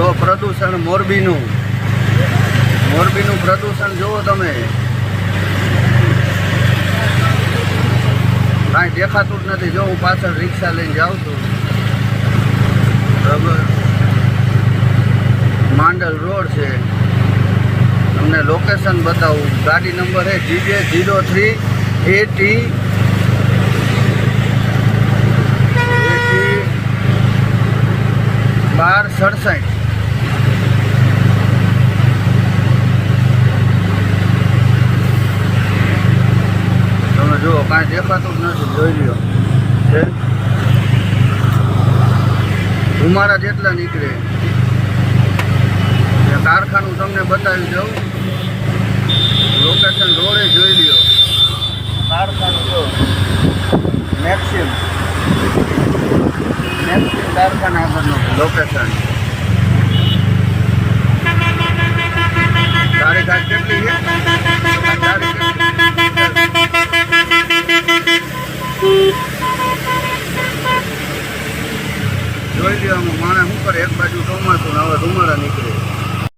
જો પ્રદૂષણ મોરબીનું પ્રદૂષણ જુઓ તમે, કાંઈ દેખાતું જ નથી. જો હું પાછળ રિક્ષા લઈને જાઉં છું, બરાબર, માંડલ રોડ છે. તમને લોકેશન બતાવું. ગાડી નંબર છે GJ03AT 1267. તમે જુઓ, કાંઈ દેખાતું જ નથી. જોઈ લ્યો છે, ધુમારા જેટલા નીકળે. કારખાનું તમને બતાવી દઉં. લોકેશન રોડે જોઈ લ્યો. કારખાનું જો મેક્સિમ કારખાના આગળનું લોકેશન. તારી ગાડી કેટલી છે? જોઈ લ્યો. આમાં માણસ શું કરે, એક બાજુ ચોમાસું, હવે ધુમારા નીકળે.